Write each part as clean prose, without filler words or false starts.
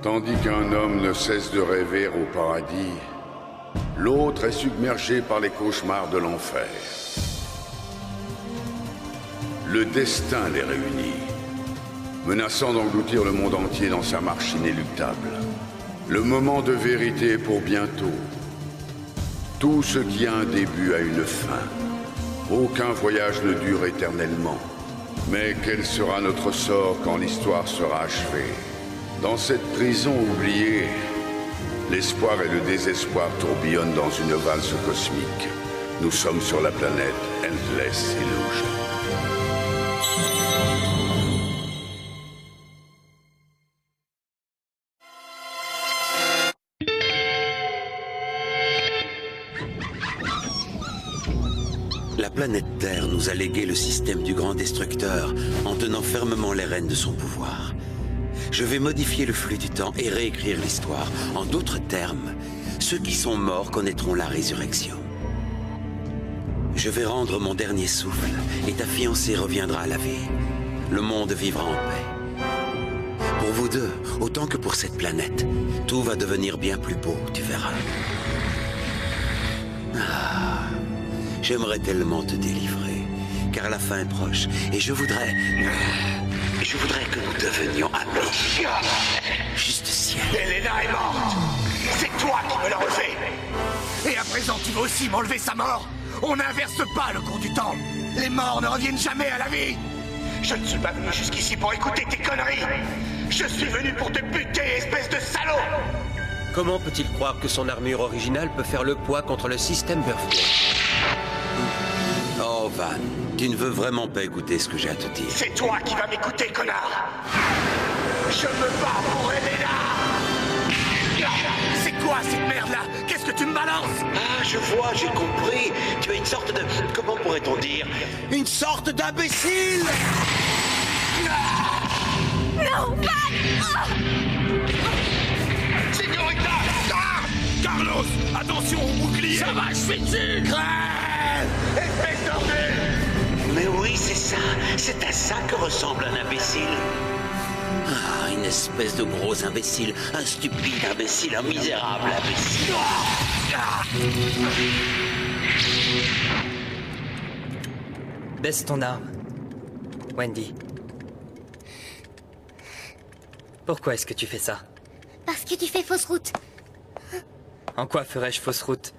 Tandis qu'un homme ne cesse de rêver au paradis, l'autre est submergé par les cauchemars de l'enfer. Le destin les réunit, menaçant d'engloutir le monde entier dans sa marche inéluctable. Le moment de vérité est pour bientôt. Tout ce qui a un début a une fin. Aucun voyage ne dure éternellement. Mais quel sera notre sort quand l'histoire sera achevée? Dans cette prison oubliée, l'espoir et le désespoir tourbillonnent dans une valse cosmique. Nous sommes sur la planète Endless Illusion. La planète Terre nous a légué le système du Grand Destructeur en tenant fermement les rênes de son pouvoir. Je vais modifier le flux du temps et réécrire l'histoire. En d'autres termes, ceux qui sont morts connaîtront la résurrection. Je vais rendre mon dernier souffle et ta fiancée reviendra à la vie. Le monde vivra en paix. Pour vous deux, autant que pour cette planète, tout va devenir bien plus beau, tu verras. J'aimerais tellement te délivrer, car la fin est proche, et je voudrais que nous devenions amis. Juste ciel. Elena est morte. C'est toi qui me l'as relevé. Et à présent, tu veux aussi m'enlever sa mort? On n'inverse pas le cours du temps. Les morts ne reviennent jamais à la vie. Je ne suis pas venu jusqu'ici pour écouter tes conneries. Je suis venu pour te buter, espèce de salaud. Comment peut-il croire que son armure originale peut faire le poids contre le système Birthday? Oh, Van, tu ne veux vraiment pas écouter ce que j'ai à te dire. C'est toi qui vas m'écouter, connard. Je me bats pour Elena. C'est quoi cette merde-là? Qu'est-ce que tu me balances? Ah, je vois, j'ai compris. Tu as une sorte de... Comment pourrait-on dire? Une sorte d'imbécile. Non, Van! Signorita! Ah! Carlos, attention au bouclier! Ça va, je suis dessus! Crève! Espèce d'ordure! Mais oui, c'est ça. C'est à ça que ressemble un imbécile. Ah, une espèce de gros imbécile. Un stupide imbécile, un misérable imbécile. Baisse ton arme, Wendy. Pourquoi est-ce que tu fais ça? Parce que tu fais fausse route. En quoi ferais-je fausse route?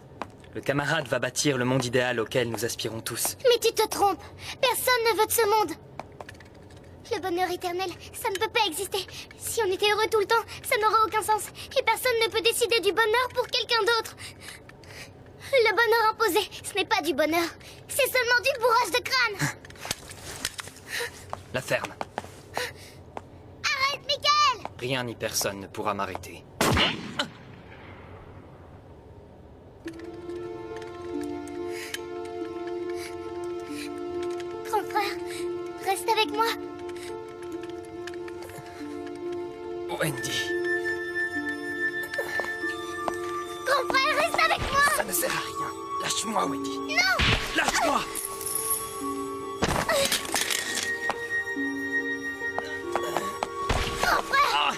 Le camarade va bâtir le monde idéal auquel nous aspirons tous. Mais tu te trompes. Personne ne veut de ce monde. Le bonheur éternel, ça ne peut pas exister. Si on était heureux tout le temps, ça n'aurait aucun sens. Et personne ne peut décider du bonheur pour quelqu'un d'autre. Le bonheur imposé, ce n'est pas du bonheur. C'est seulement du bourrage de crâne. La ferme. Arrête, Michael! Rien ni personne ne pourra m'arrêter. Grand frère, reste avec moi. Wendy. Grand frère, reste avec moi. Ça ne sert à rien. Lâche-moi, Wendy. Non! Lâche-moi! Grand frère! Ah!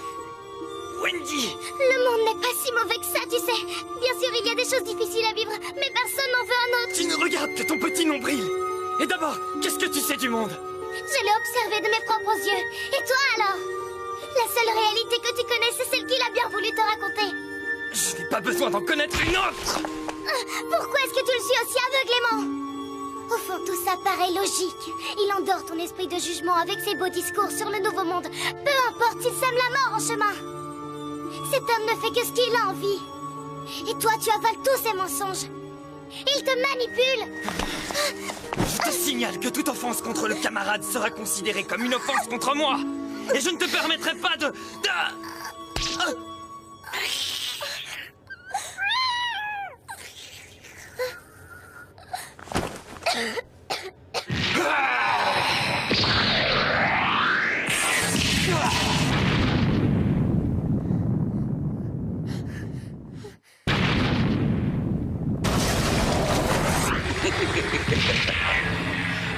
Wendy! Le monde n'est pas si mauvais que ça, tu sais. Bien sûr, il y a des choses difficiles à vivre, mais personne n'en veut un autre. Tu ne regardes que ton petit nombril. Et d'abord, qu'est-ce que tu sais du monde? Je l'ai observé de mes propres yeux. Et toi, alors? La seule réalité que tu connais, c'est celle qu'il a bien voulu te raconter. Je n'ai pas besoin d'en connaître une autre! Pourquoi est-ce que tu le suis aussi aveuglément? Au fond, tout ça paraît logique. Il endort ton esprit de jugement avec ses beaux discours sur le nouveau monde. Peu importe s'il sème la mort en chemin. Cet homme ne fait que ce qu'il a envie. Et toi, tu avales tous ces mensonges. Il te manipule. Je te signale que toute offense contre le camarade sera considérée comme une offense contre moi. Et je ne te permettrai pas de...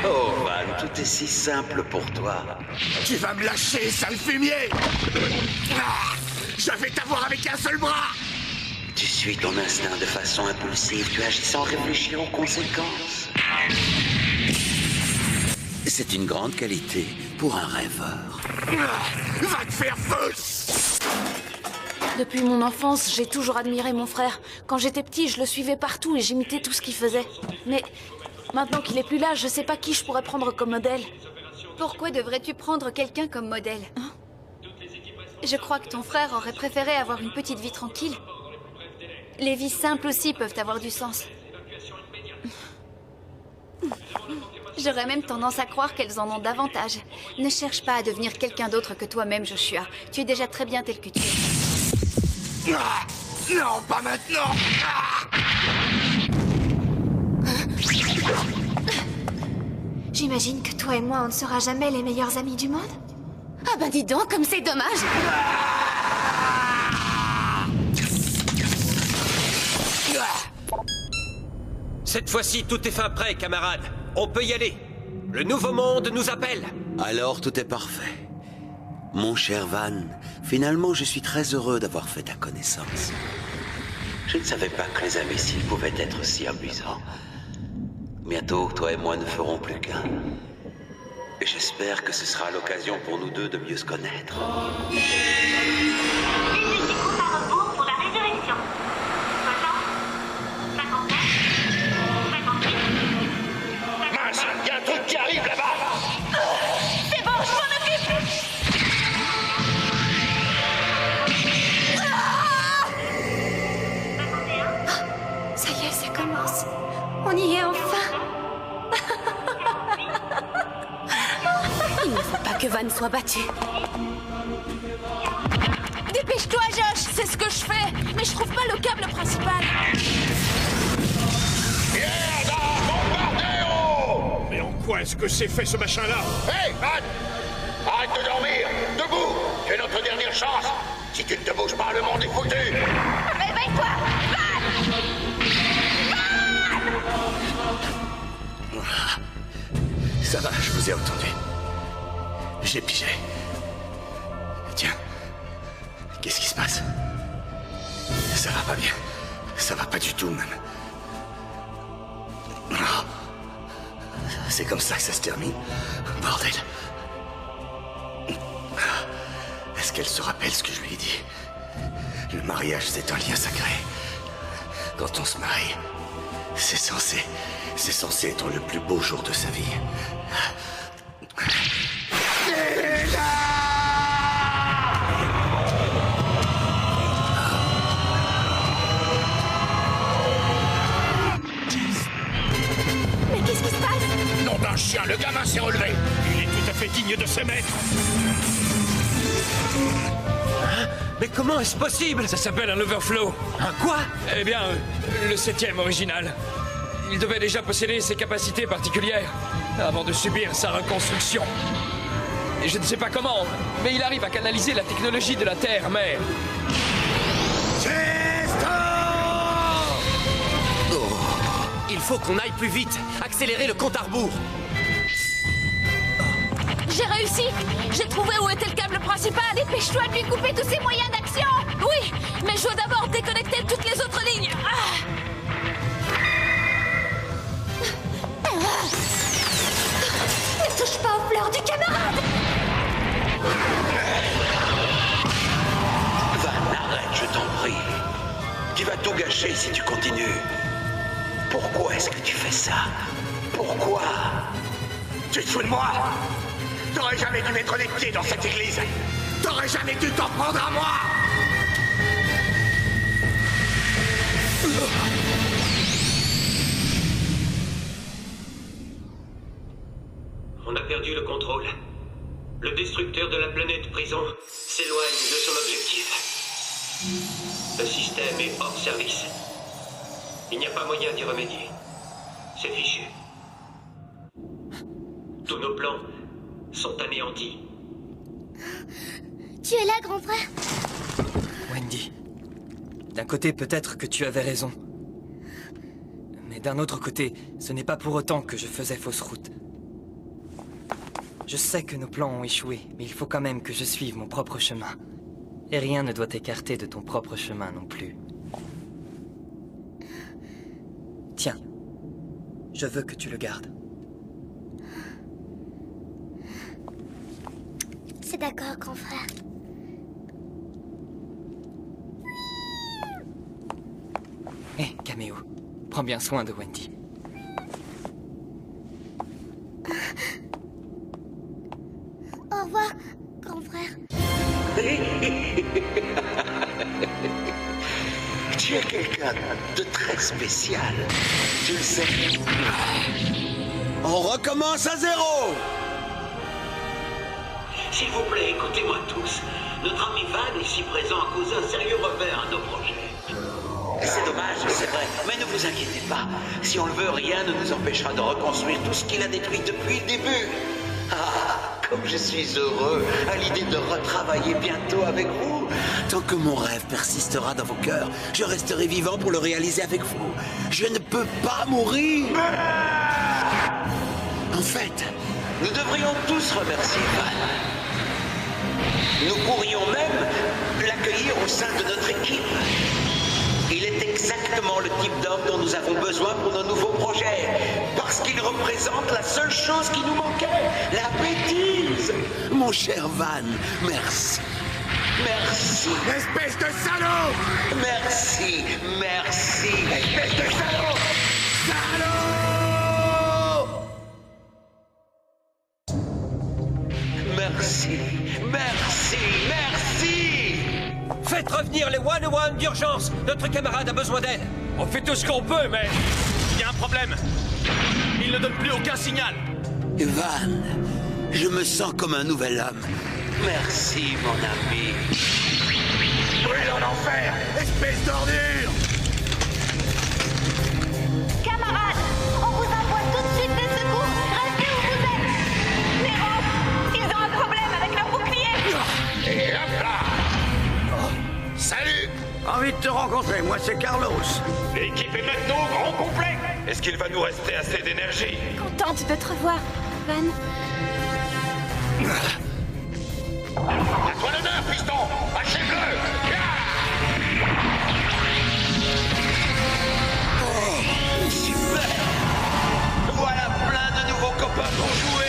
Oh, Van, tout est si simple pour toi. Tu vas me lâcher, sale fumier! Je vais t'avoir avec un seul bras! Tu suis ton instinct de façon impulsive, tu agis sans réfléchir aux conséquences. C'est une grande qualité pour un rêveur. Va te faire feu! Depuis mon enfance, j'ai toujours admiré mon frère. Quand j'étais petit, je le suivais partout et j'imitais tout ce qu'il faisait. Mais maintenant qu'il est plus là, je sais pas qui je pourrais prendre comme modèle. Pourquoi devrais-tu prendre quelqu'un comme modèle? Je crois que ton frère aurait préféré avoir une petite vie tranquille. Les vies simples aussi peuvent avoir du sens. J'aurais même tendance à croire qu'elles en ont davantage. Ne cherche pas à devenir quelqu'un d'autre que toi-même, Joshua. Tu es déjà très bien tel que tu es. Ah, non, pas maintenant! Ah. J'imagine que toi et moi, on ne sera jamais les meilleurs amis du monde. Ah ben dis donc, comme c'est dommage. Cette fois-ci, tout est fin prêt, camarades. On peut y aller. Le nouveau monde nous appelle. Alors tout est parfait. Mon cher Van, finalement je suis très heureux d'avoir fait ta connaissance. Je ne savais pas que les imbéciles pouvaient être si amusants. Bientôt, toi et moi ne ferons plus qu'un. Et j'espère que ce sera l'occasion pour nous deux de mieux se connaître. Compte à rebours pour la résurrection. 60, 59, 58, Mince, y a un truc qui arrive là-bas! C'est bon, je m'en occupe! Ça y est, ça commence. On y est enfin. Il ne faut pas que Van soit battu. Dépêche-toi, Josh. C'est ce que je fais. Mais je trouve pas le câble principal. Merde! Bombardez-oh! Mais en quoi est-ce que c'est fait ce machin-là? Hey, Van! Arrête de dormir! Debout! C'est notre dernière chance! Si tu ne te bouges pas, le monde est foutu! Réveille-toi! Ça va, je vous ai entendu. J'ai pigé. Tiens. Qu'est-ce qui se passe? Ça va pas bien. Ça va pas du tout, même. Oh. C'est comme ça que ça se termine? Bordel. Est-ce qu'elle se rappelle ce que je lui ai dit? Le mariage, c'est un lien sacré. Quand on se marie, c'est censé être le plus beau jour de sa vie. Mais qu'est-ce qui se passe? Nom d'un chien, le gamin s'est relevé. Il est tout à fait digne de ses maîtres. Mais comment est-ce possible? Ça s'appelle un overflow. Un quoi? Eh bien, le 7e original. Il devait déjà posséder ses capacités particulières avant de subir sa reconstruction. Et je ne sais pas comment, mais il arrive à canaliser la technologie de la Terre-Mère. Il faut qu'on aille plus vite. Accélérer le compte à rebours. J'ai réussi. J'ai trouvé où était le câble principal. Dépêche-toi de lui couper tous ses moyens d'action. Oui, mais je dois d'abord déconnecter toutes les autres lignes. Ne touche pas aux fleurs du camarade. Van, arrête, je t'en prie. Tu vas tout gâcher si tu continues. Pourquoi est-ce que tu fais ça? Pourquoi? Tu te fous de moi? T'aurais jamais dû mettre les pieds dans cette église. T'aurais jamais dû t'en prendre à moi. On a perdu le contrôle. Le destructeur de la planète prison s'éloigne de son objectif. Le système est hors service. Il n'y a pas moyen d'y remédier. C'est fichu. Tous nos plans sont anéantis. Tu es là, grand frère? Wendy, d'un côté peut-être que tu avais raison. Mais d'un autre côté, ce n'est pas pour autant que je faisais fausse route. Je sais que nos plans ont échoué, mais il faut quand même que je suive mon propre chemin. Et rien ne doit t'écarter de ton propre chemin non plus. Tiens, je veux que tu le gardes. C'est d'accord, grand frère. Hé, Caméo, prends bien soin de Wendy. Au revoir, grand frère. Tu es quelqu'un de très spécial. Tu le sais. On recommence à zéro. S'il vous plaît, écoutez-moi tous. Notre ami Van, ici présent, a causé un sérieux revers à nos projets. C'est dommage, c'est vrai. Mais ne vous inquiétez pas. Si on le veut, rien ne nous empêchera de reconstruire tout ce qu'il a détruit depuis le début. Ah, comme je suis heureux à l'idée de retravailler bientôt avec vous. Tant que mon rêve persistera dans vos cœurs, je resterai vivant pour le réaliser avec vous. Je ne peux pas mourir. En fait, nous devrions tous remercier Van. Nous pourrions même l'accueillir au sein de notre équipe. Il est exactement le type d'homme dont nous avons besoin pour nos nouveaux projets. Parce qu'il représente la seule chose qui nous manquait, la bêtise. Mon cher Van, merci. Merci. Espèce de salaud! Merci. Merci. Espèce de salaud! Salaud! Merci. Merci. Merci. Faites revenir les One d'urgence. Notre camarade a besoin d'aide. On fait tout ce qu'on peut, mais... Il y a un problème. Il ne donne plus aucun signal. Van, je me sens comme un nouvel homme. Merci, mon ami. Brûle en enfer! Espèce d'ordure! Camarades, on vous envoie tout de suite des secours. Restez où vous êtes. Les Roms, ils ont un problème avec leur bouclier. Et hop là! Salut! Envie de te rencontrer, moi c'est Carlos. L'équipe est maintenant au grand complet. Est-ce qu'il va nous rester assez d'énergie? Contente de te revoir, Van. À toi l'honneur, piston! Achève-le! Super! Voilà plein de nouveaux copains pour jouer.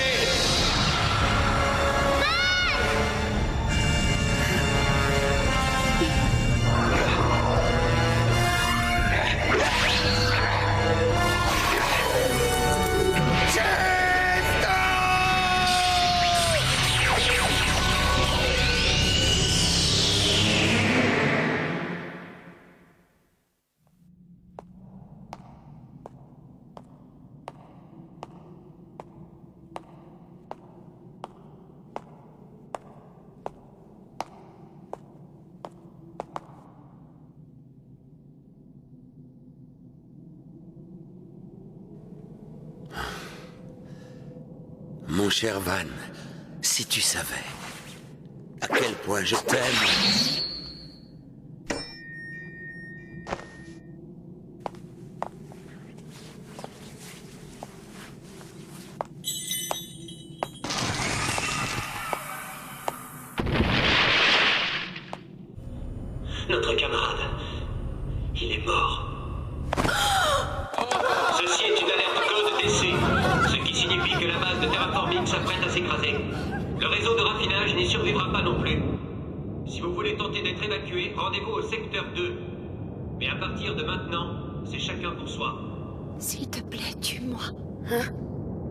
Mon cher Van, si tu savais à quel point je t'aime. Notre camarade, il est mort. Ceci est une alerte code DC, ce qui signifie que la base de terraforming s'apprête à s'écraser. Le réseau de raffinage n'y survivra pas non plus. Si vous voulez tenter d'être évacué, rendez-vous au secteur 2. Mais à partir de maintenant, c'est chacun pour soi. S'il te plaît, tue-moi. Hein?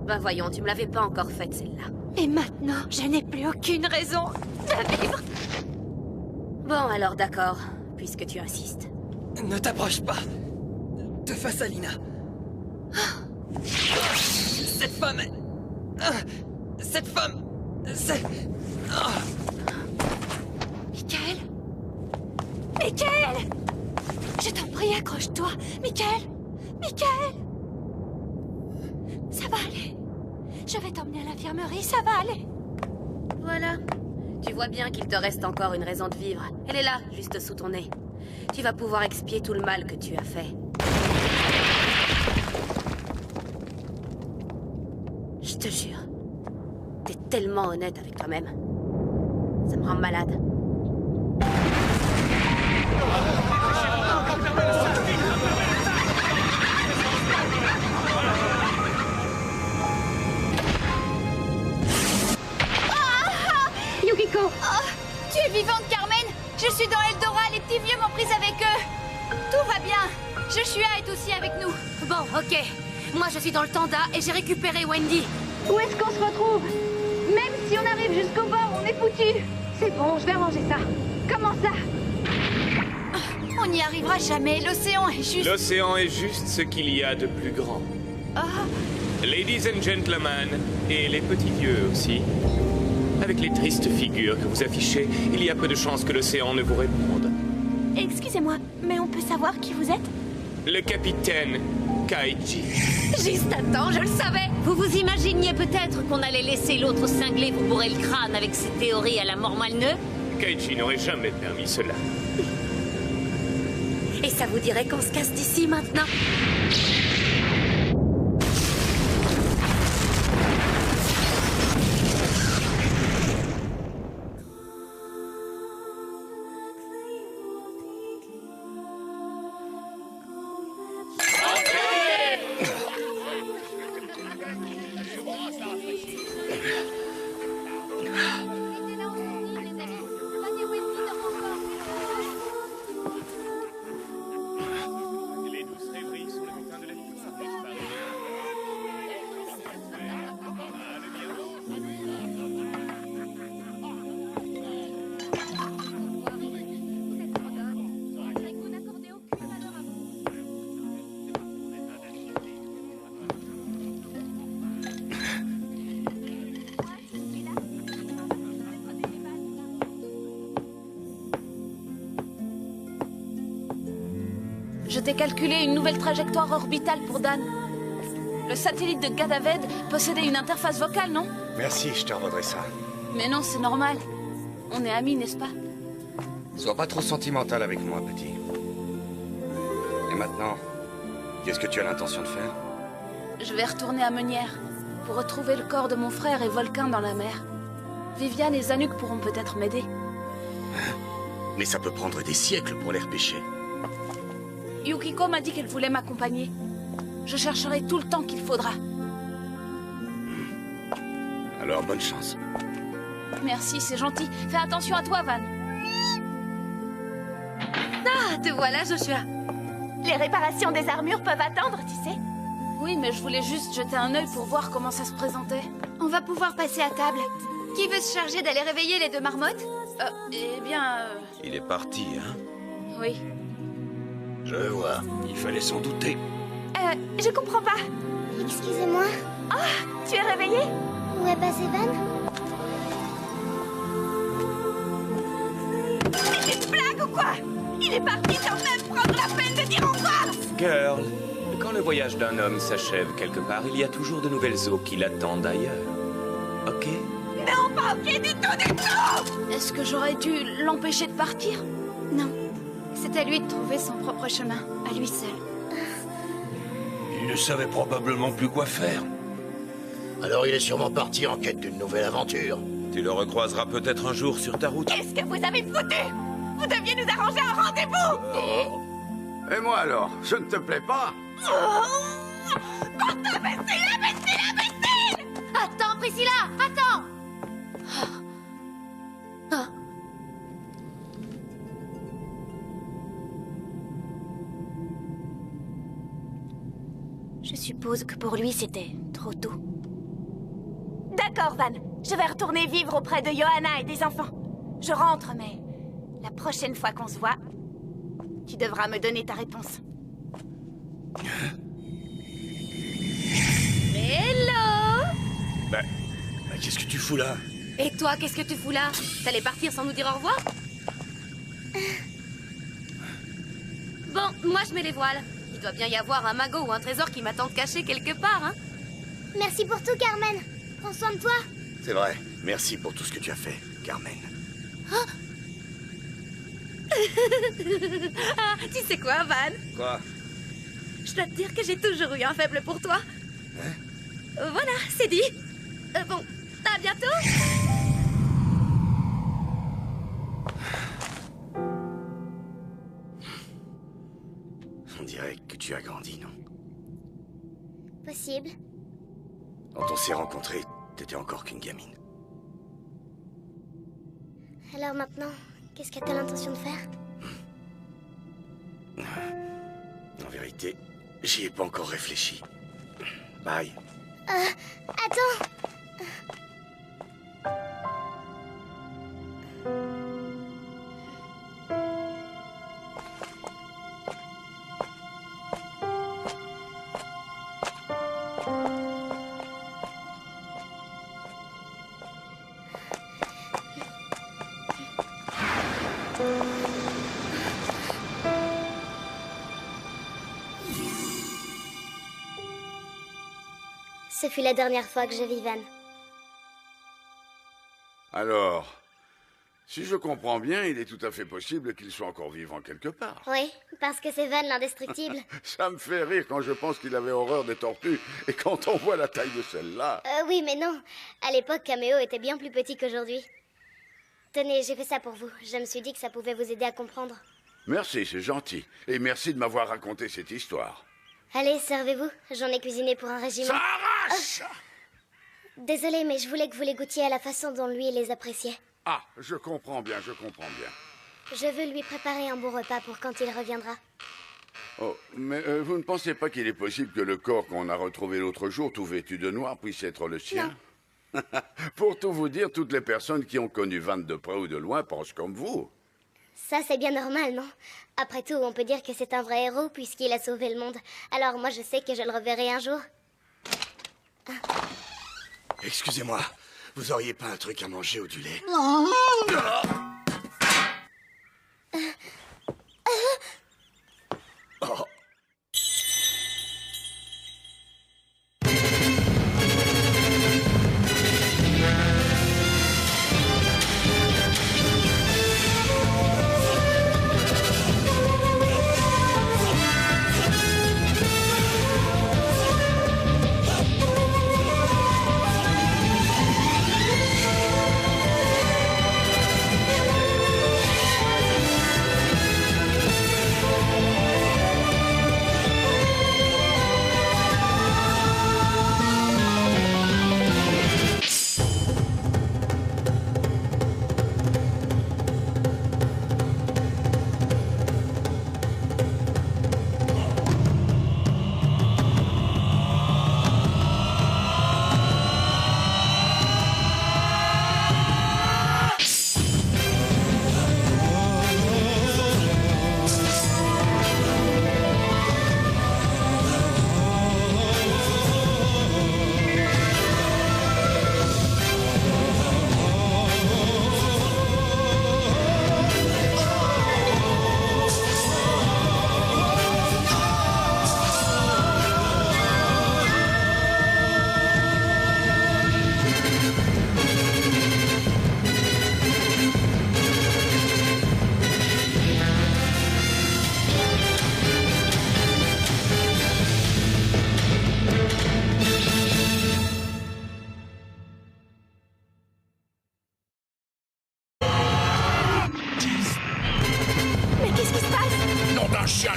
Bah voyons, tu me l'avais pas encore faite celle-là. Et maintenant, je n'ai plus aucune raison de vivre. Bon alors d'accord, puisque tu insistes. Ne t'approche pas de Fasalina. Cette femme est... Cette femme... C'est... Michael? Michael! Je t'en prie, accroche-toi. Michael! Michael! Ça va aller. Je vais t'emmener à l'infirmerie, ça va aller. Voilà. Tu vois bien qu'il te reste encore une raison de vivre. Elle est là, juste sous ton nez. Tu vas pouvoir expier tout le mal que tu as fait. Je te jure. T'es tellement honnête avec toi-même. Ça me rend malade. Yukiko! Oh, tu es vivante, Carmen! Je suis dans Eldora, les petits vieux m'ont prise avec eux! Tout va bien! Joshua est aussi avec nous! Bon, ok. Moi, je suis dans le Tanda et j'ai récupéré Wendy. Où est-ce qu'on se retrouve? Même si on arrive jusqu'au bord, on est foutus. C'est bon, je vais arranger ça. Comment ça? On n'y arrivera jamais, l'océan est juste... L'océan est juste ce qu'il y a de plus grand. Ladies and gentlemen, et les petits vieux aussi, avec les tristes figures que vous affichez, il y a peu de chances que l'océan ne vous réponde. Excusez-moi, mais on peut savoir qui vous êtes? Le capitaine Kaiji. Juste à temps, je le savais. Vous vous imaginiez peut-être qu'on allait laisser l'autre cinglé vous bourrer le crâne avec ses théories à la mort moelle-neu? Kaiji n'aurait jamais permis cela. Et ça vous dirait qu'on se casse d'ici maintenant? Je t'ai calculé une nouvelle trajectoire orbitale pour Dan. Le satellite de Gadaved possédait une interface vocale, non? Merci, je te redresserai ça. Mais non, c'est normal. On est amis, n'est-ce pas? Sois pas trop sentimental avec moi, petit. Et maintenant, qu'est-ce que tu as l'intention de faire? Je vais retourner à Meunière pour retrouver le corps de mon frère et Volcan dans la mer. Viviane et Zanuck pourront peut-être m'aider. Mais ça peut prendre des siècles pour les repêcher. Yukiko m'a dit qu'elle voulait m'accompagner. Je chercherai tout le temps qu'il faudra. Alors, bonne chance. Merci, c'est gentil. Fais attention à toi, Van. Ah, te voilà, Joshua. Les réparations des armures peuvent attendre, tu sais. Oui, mais je voulais juste jeter un œil pour voir comment ça se présentait. On va pouvoir passer à table. Qui veut se charger d'aller réveiller les deux marmottes? Eh bien... Il est parti, hein? Oui. Je vois. Il fallait s'en douter. Je comprends pas. Excusez-moi. Ah, tu es réveillé? Où est passé Van? C'est une blague ou quoi? Il est parti sans même prendre la peine de dire au revoir. Girl, quand le voyage d'un homme s'achève quelque part, il y a toujours de nouvelles eaux qui l'attendent ailleurs. Ok? Non, pas ok du tout, du tout! Est-ce que j'aurais dû l'empêcher de partir? Non. C'est à lui de trouver son propre chemin, à lui seul. Il ne savait probablement plus quoi faire. Alors il est sûrement parti en quête d'une nouvelle aventure. Tu le recroiseras peut-être un jour sur ta route. Qu'est-ce que vous avez foutu? Vous deviez nous arranger un rendez-vous! Et moi alors, je ne te plais pas? Imbécile! Attends, Priscilla! Attends! Je suppose que pour lui, c'était trop tôt. D'accord, Van. Je vais retourner vivre auprès de Johanna et des enfants. Je rentre, mais la prochaine fois qu'on se voit, tu devras me donner ta réponse. Hello! Bah, qu'est-ce que tu fous là? Et toi, qu'est-ce que tu fous là? T'allais partir sans nous dire au revoir? Bon, moi je mets les voiles. Il doit bien y avoir un magot ou un trésor qui m'attend caché quelque part, hein? Merci pour tout, Carmen. Prends soin de toi. C'est vrai. Merci pour tout ce que tu as fait, Carmen. Ah, tu sais quoi, Van? Quoi? Je dois te dire que j'ai toujours eu un faible pour toi. Hein? Voilà, c'est dit. Bon, à bientôt. que tu as grandi, non? Possible. Quand on s'est rencontrés, t'étais encore qu'une gamine. Alors maintenant, qu'est-ce que t'as l'intention de faire? En vérité, j'y ai pas encore réfléchi. Bye. Attends. Ce fut la dernière fois que je vis Van. Alors, si je comprends bien, il est tout à fait possible qu'il soit encore vivant quelque part. Oui, parce que c'est Van l'indestructible. Ça me fait rire quand je pense qu'il avait horreur des tortues. Et quand on voit la taille de celle-là... Oui, mais non. À l'époque, Cameo était bien plus petit qu'aujourd'hui. Tenez, j'ai fait ça pour vous. Je me suis dit que ça pouvait vous aider à comprendre. Merci, c'est gentil. Et merci de m'avoir raconté cette histoire. Allez, servez-vous. J'en ai cuisiné pour un régiment. Ça arrache! Désolée, mais je voulais que vous les goûtiez à la façon dont lui les appréciait. Ah, je comprends bien, je comprends bien. Je veux lui préparer un bon repas pour quand il reviendra. Oh, mais vous ne pensez pas qu'il est possible que le corps qu'on a retrouvé l'autre jour, tout vêtu de noir, puisse être le sien? Non. Pour tout vous dire, toutes les personnes qui ont connu Van de près ou de loin pensent comme vous. Ça, c'est bien normal, non? Après tout, on peut dire que c'est un vrai héros puisqu'il a sauvé le monde. Alors moi, je sais que je le reverrai un jour. Excusez-moi, vous auriez pas un truc à manger ou du lait? Oh.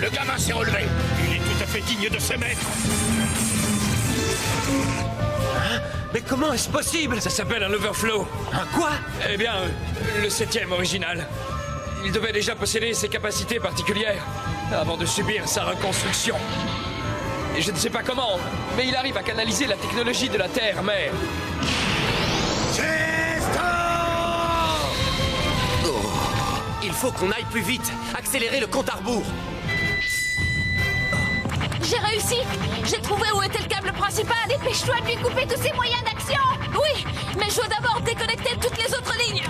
Le gamin s'est relevé. Il est tout à fait digne de ses maîtres. Hein? Mais comment est-ce possible? Ça s'appelle un overflow. Un quoi? Eh bien, le 7e original. Il devait déjà posséder ses capacités particulières avant de subir sa reconstruction. Et je ne sais pas comment, mais il arrive à canaliser la technologie de la Terre-Mère. Il faut qu'on aille plus vite. Accélérer le compte à rebours. J'ai réussi! J'ai trouvé où était le câble principal! Dépêche-toi de lui couper tous ses moyens d'action! Oui! Mais je dois d'abord déconnecter toutes les autres lignes!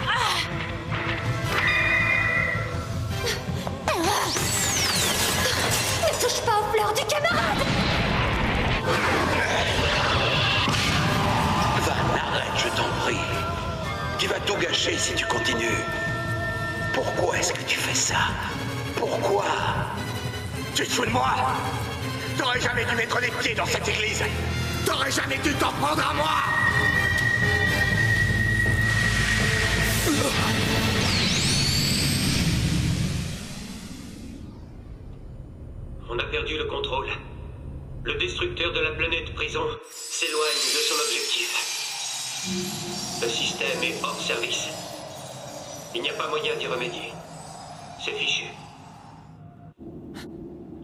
Ne touche pas aux fleurs du camarade! Van, arrête, je t'en prie. Tu vas tout gâcher si tu continues. Pourquoi est-ce que tu fais ça? Pourquoi? Tu te fous de moi? T'aurais jamais dû mettre les pieds dans cette église. T'aurais jamais dû t'en prendre à moi. On a perdu le contrôle. Le destructeur de la planète prison s'éloigne de son objectif. Le système est hors service. Il n'y a pas moyen d'y remédier. C'est fichu.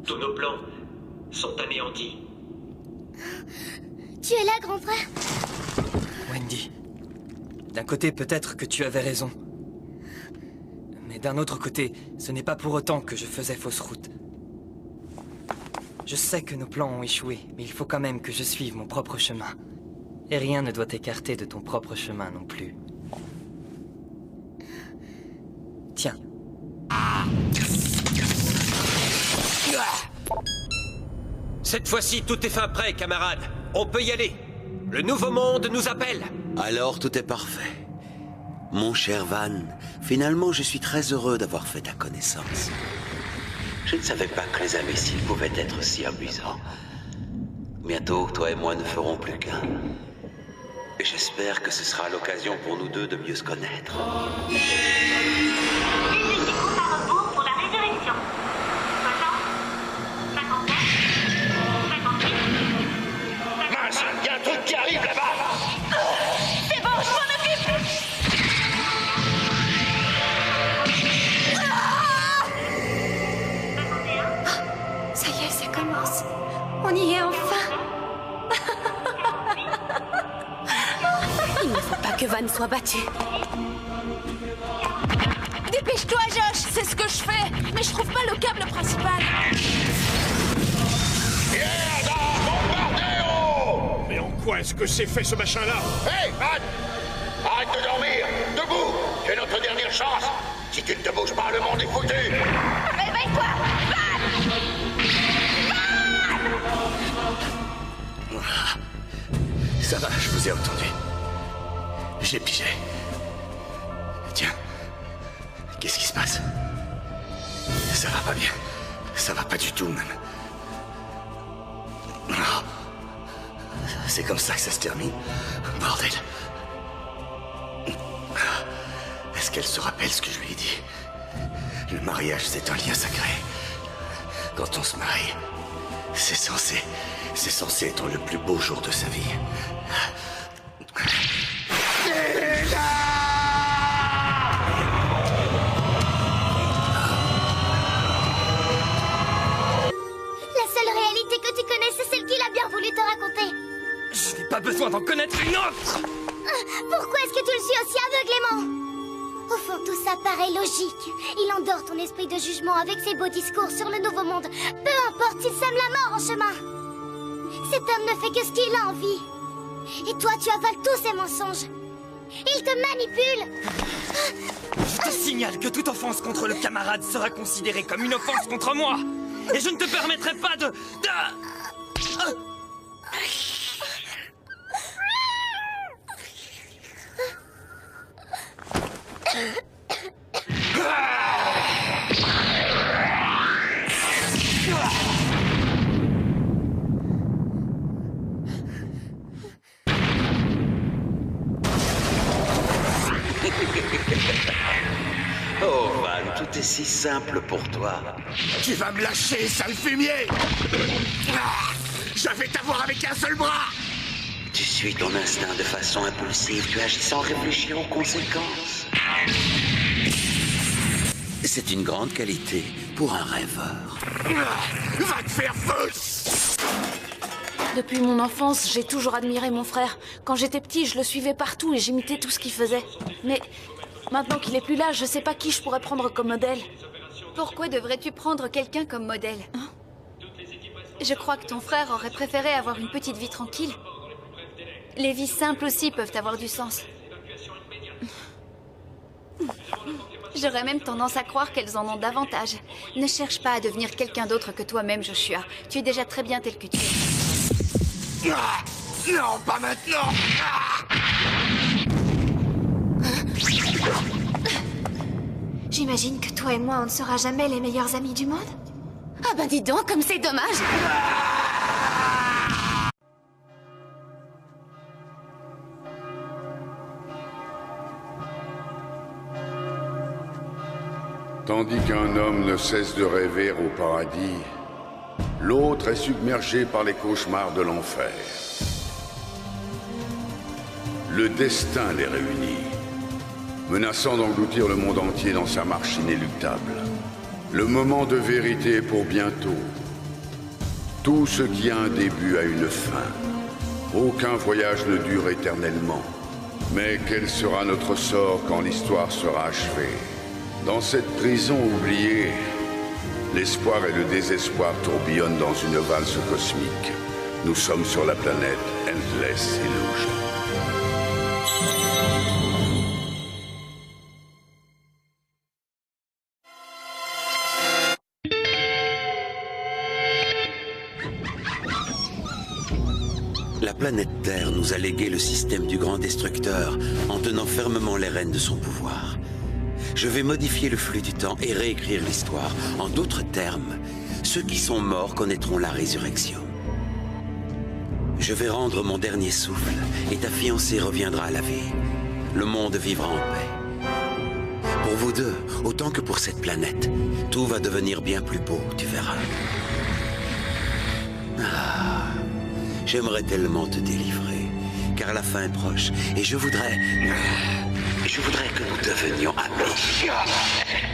Tous nos plans sont anéantis. Tu es là, grand frère? Wendy, d'un côté, peut-être que tu avais raison. Mais d'un autre côté, ce n'est pas pour autant que je faisais fausse route. Je sais que nos plans ont échoué, mais il faut quand même que je suive mon propre chemin. Et rien ne doit t'écarter de ton propre chemin non plus. Tiens. Cette fois-ci, tout est fin prêt, camarades. On peut y aller. Le nouveau monde nous appelle. Alors tout est parfait. Mon cher Van, finalement je suis très heureux d'avoir fait ta connaissance. Je ne savais pas que les imbéciles pouvaient être si amusants. Bientôt, toi et moi ne ferons plus qu'un. Et j'espère que ce sera l'occasion pour nous deux de mieux se connaître. Pour la résurrection. 60, 59, 58. Mince, il y a un truc qui arrive là-bas. C'est bon, je m'en occupe. Ça y est, ça commence. On y est enfin. Il ne faut pas que Van soit battu. Dépêche-toi, Josh. C'est ce que je fais. Mais je trouve pas le câble principal. Merde, bombardez-oh! Mais en quoi est-ce que c'est fait ce machin-là? Hé, Van! Arrête de dormir! Debout! C'est notre dernière chance! Si tu ne te bouges pas, le monde est foutu! Réveille-toi, Van! Ça va, je vous ai entendu. J'ai pigé. Tiens. Qu'est-ce qui se passe? Ça va pas bien. Ça va pas du tout, même. C'est comme ça que ça se termine? Bordel. Est-ce qu'elle se rappelle ce que je lui ai dit? Le mariage, c'est un lien sacré. Quand on se marie, c'est censé être le plus beau jour de sa vie. La seule réalité que tu connais, c'est celle qu'il a bien voulu te raconter. Je n'ai pas besoin d'en connaître une autre! Pourquoi est-ce que tu le suis aussi aveuglément? Au fond, tout ça paraît logique. Il endort ton esprit de jugement avec ses beaux discours sur le nouveau monde. Peu importe s'il sème la mort en chemin. Cet homme ne fait que ce qu'il a envie. Et toi, tu avales tous ses mensonges. Il te manipule. Je te signale que toute offense contre le camarade sera considérée comme une offense contre moi. Et je ne te permettrai pas de... Oh Van, tout est si simple pour toi. Tu vas me lâcher, sale fumier! Je vais t'avoir avec un seul bras! Tu suis ton instinct de façon impulsive, tu agis sans réfléchir aux conséquences. C'est une grande qualité pour un rêveur. Va te faire feu! Depuis mon enfance, j'ai toujours admiré mon frère. Quand j'étais petit, je le suivais partout et j'imitais tout ce qu'il faisait. Mais maintenant qu'il est plus là, je sais pas qui je pourrais prendre comme modèle. Pourquoi devrais-tu prendre quelqu'un comme modèle? Je crois que ton frère aurait préféré avoir une petite vie tranquille. Les vies simples aussi peuvent avoir du sens. J'aurais même tendance à croire qu'elles en ont davantage. Ne cherche pas à devenir quelqu'un d'autre que toi-même, Joshua. Tu es déjà très bien tel que tu es. Non, pas maintenant! J'imagine que toi et moi, on ne sera jamais les meilleurs amis du monde. Ah ben dis donc, comme c'est dommage. Tandis qu'un homme ne cesse de rêver au paradis, L'autre est submergé par les cauchemars de l'enfer. Le destin les réunit, menaçant d'engloutir le monde entier dans sa marche inéluctable. Le moment de vérité est pour bientôt. Tout ce qui a un début a une fin. Aucun voyage ne dure éternellement. Mais quel sera notre sort quand l'histoire sera achevée? Dans cette prison oubliée, l'espoir et le désespoir tourbillonnent dans une valse cosmique. Nous sommes sur la planète Endless Illusion. La planète Terre nous a légué le système du Grand Destructeur en tenant fermement les rênes de son pouvoir. Je vais modifier le flux du temps et réécrire l'histoire. En d'autres termes, ceux qui sont morts connaîtront la résurrection. Je vais rendre mon dernier souffle et ta fiancée reviendra à la vie. Le monde vivra en paix. Pour vous deux, autant que pour cette planète, tout va devenir bien plus beau, tu verras. Ah, j'aimerais tellement te délivrer, car la fin est proche, et je voudrais que nous devenions amis.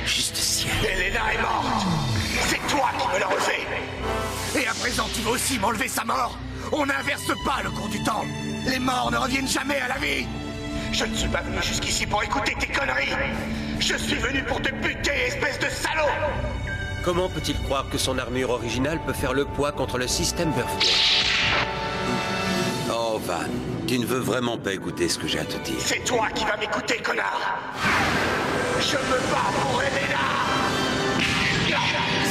Juste ciel. Elena est morte. C'est toi qui me l'as relevé. Et à présent, tu veux aussi m'enlever sa mort? On n'inverse pas le cours du temps. Les morts ne reviennent jamais à la vie. Je ne suis pas venu jusqu'ici pour écouter tes conneries. Je suis venu pour te buter, espèce de salaud. Comment peut-il croire que son armure originale peut faire le poids contre le système Birthday? Oh, Van, tu ne veux vraiment pas écouter ce que j'ai à te dire. C'est toi qui vas m'écouter, connard. Je me bats pour Elena.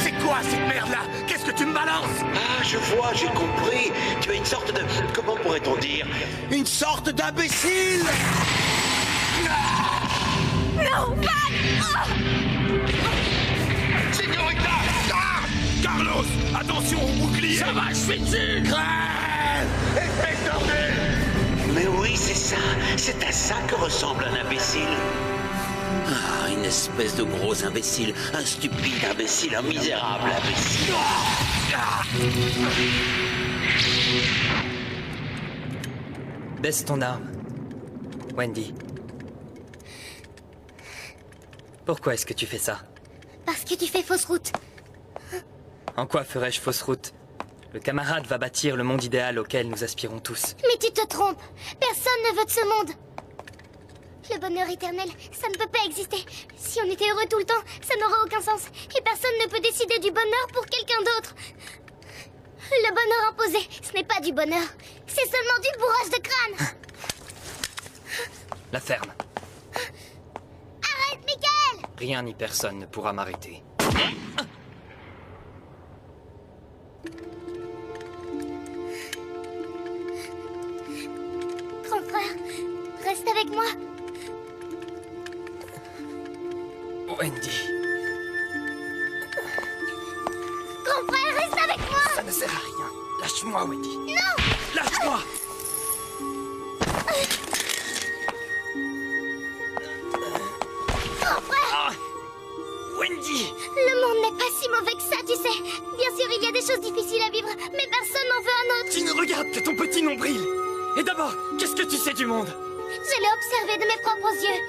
C'est quoi cette merde-là? Qu'est-ce que tu me balances? Ah, je vois, j'ai compris. Tu as une sorte de... Comment pourrait-on dire? Une sorte d'imbécile. Non, Van! Señorita! Ah! Carlos, attention au bouclier! Ça va, je suis dessus! Crève! Espèce d'ordure! Mais oui, c'est ça. C'est à ça que ressemble un imbécile. Ah, une espèce de gros imbécile. Un stupide imbécile, un misérable imbécile. Baisse ton arme, Wendy. Pourquoi est-ce que tu fais ça? Parce que tu fais fausse route. En quoi ferais-je fausse route? Le camarade va bâtir le monde idéal auquel nous aspirons tous. Mais tu te trompes. Personne ne veut de ce monde. Le bonheur éternel, ça ne peut pas exister. Si on était heureux tout le temps, ça n'aurait aucun sens. Et personne ne peut décider du bonheur pour quelqu'un d'autre. Le bonheur imposé, ce n'est pas du bonheur. C'est seulement du bourrage de crâne. La ferme. Arrête, Michael! Rien ni personne ne pourra m'arrêter. Grand frère, reste avec moi. Wendy. Grand frère, reste avec moi. Ça ne sert à rien. Lâche-moi, Wendy. Non! Lâche-moi! Grand frère! Ah! Wendy! Le monde n'est pas si mauvais que ça, tu sais. Bien sûr, il y a des choses difficiles à vivre, mais personne n'en veut un autre. Tu ne regardes que ton petit nombril. Et d'abord, qu'est-ce que tu sais du monde? Je l'ai observé de mes propres yeux.